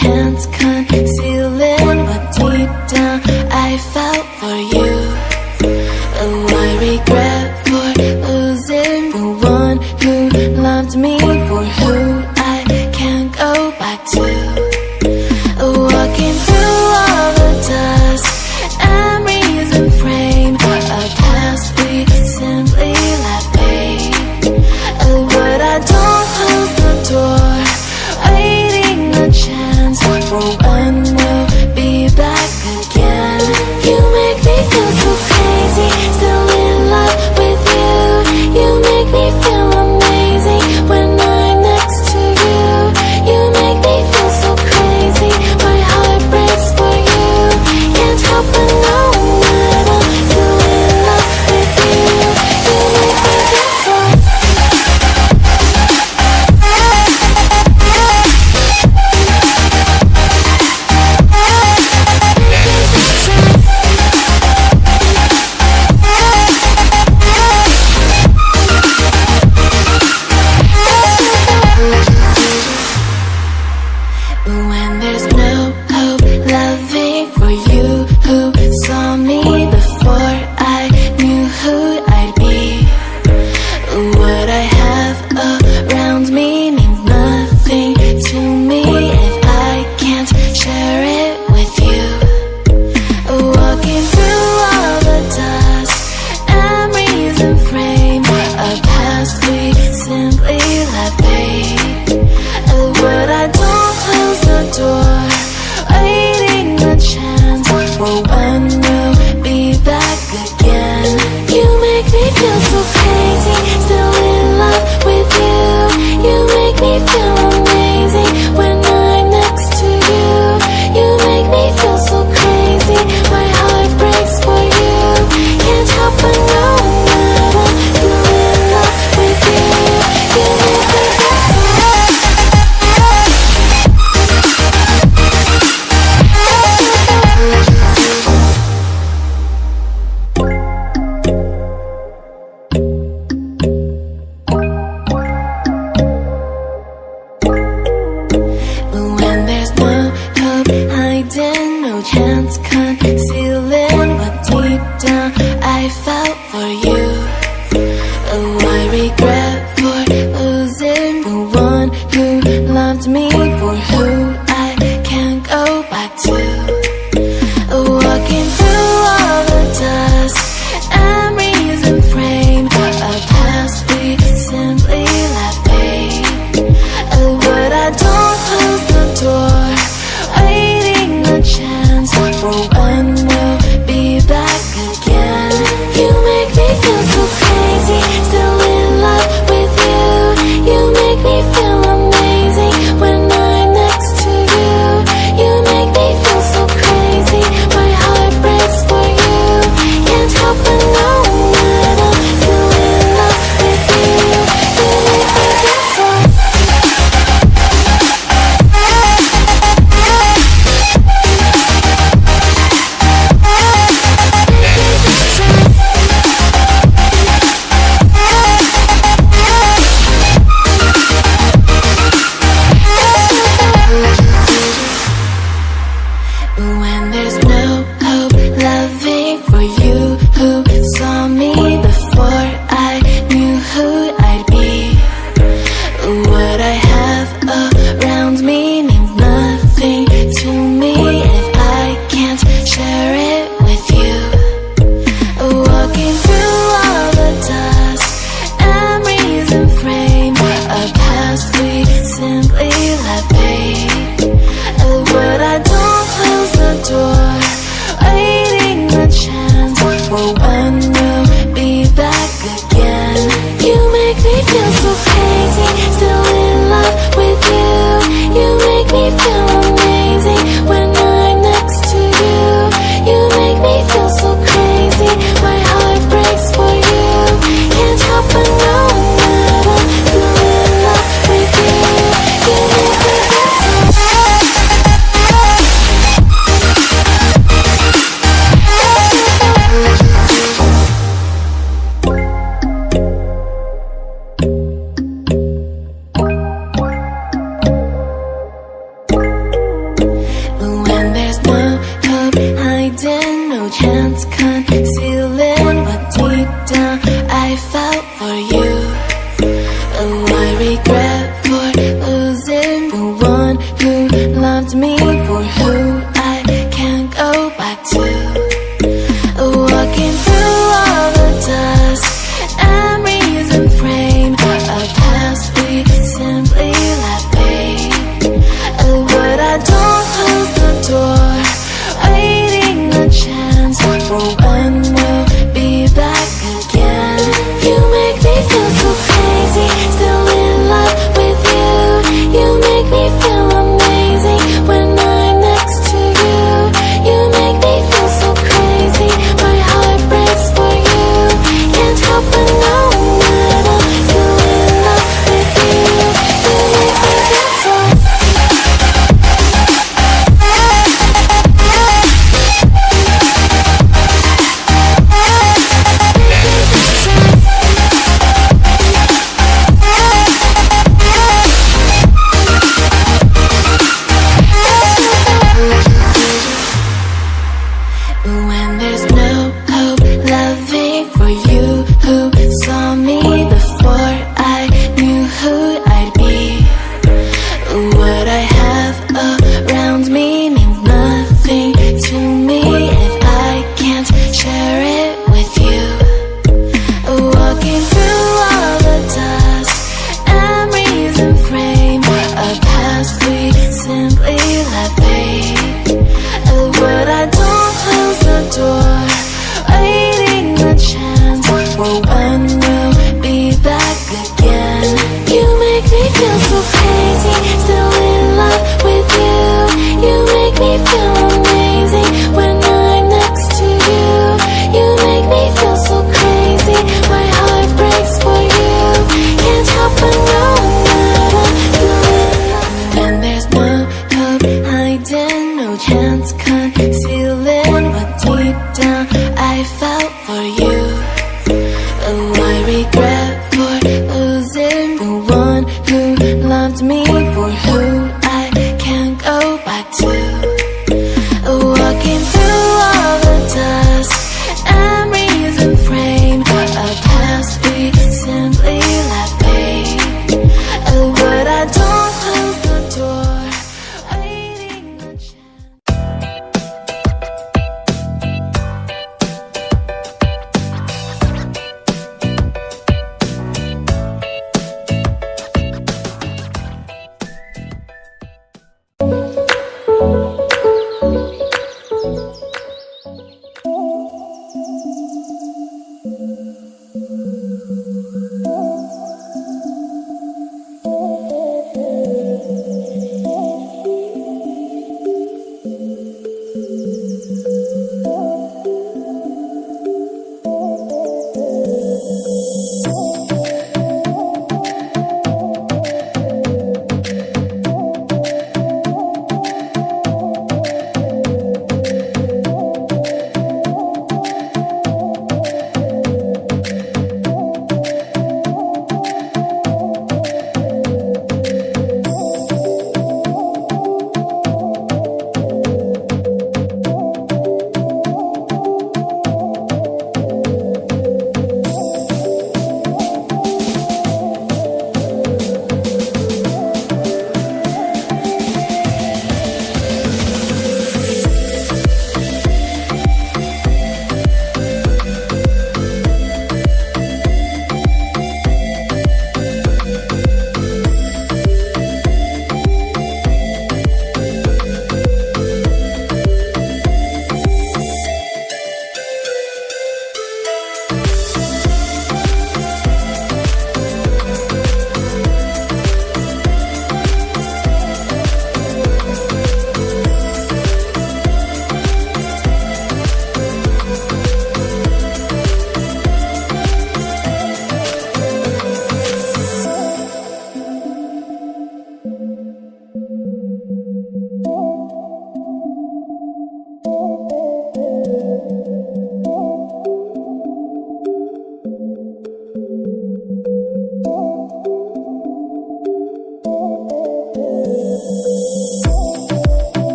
chance concealing what deep down I felt for you. Oh, I regret for losing the one who loved me, for who I can't go back to. Walking through all the dust, memories and frame, a past we simply let fade. Oh, but I don't close the door, waiting a chance for when we'll be back again. You make me feel so crazy, still in love with you. You make me feel amazing when I'm next to you. You make me feel so crazy, my heart breaks for you. Can't help but know that I'm still in love with you. You make me feel so. When there's no hope, loving for you who saw me before I knew who I'd be. What I have around me means nothing to me if I can't share it with you. Walking through all the dust, memories and frame, a past we simply let fade. But I don't close the door, waiting a chance for when we'll be back again. You make me feel so crazy, still in love with you. You make me feel amazing when I'm next to you. You make me feel so crazy, my heart breaks for you. Can't help but know that I'm still in love with you. You make me feel so. When there's no hope hiding, no chance concealing what deep down I felt for you. Oh, I regret for losing the one who loved me, for who I can't go back to. Walking through all the dust, memories and frame, a past we simply let fade. But I don't close the door, waiting a chance for when we'll be back again. You make me feel so crazy, still in love with you. You make me feel amazing when I'm next to you. You make me feel around me means nothing to me if I can't share it with you. Walking through all the dust, memories and frame, a past we simply let fade. But I don't close the door, waiting the chance for when we'll be back again. You make me feel so crazy, still in love with you. You make me feel amazing when I'm next to you. You make me feel so crazy, my heart breaks for you. Can't help but know that I'm still in love. And there's no hope hiding, no chance concealing what deep down I felt for you. Oh, I regret for losing the one who loved me for who I can't go back to. Walking through all the dust, memories and frame, a past we simply let fade. But I don't close the door, waiting the chance.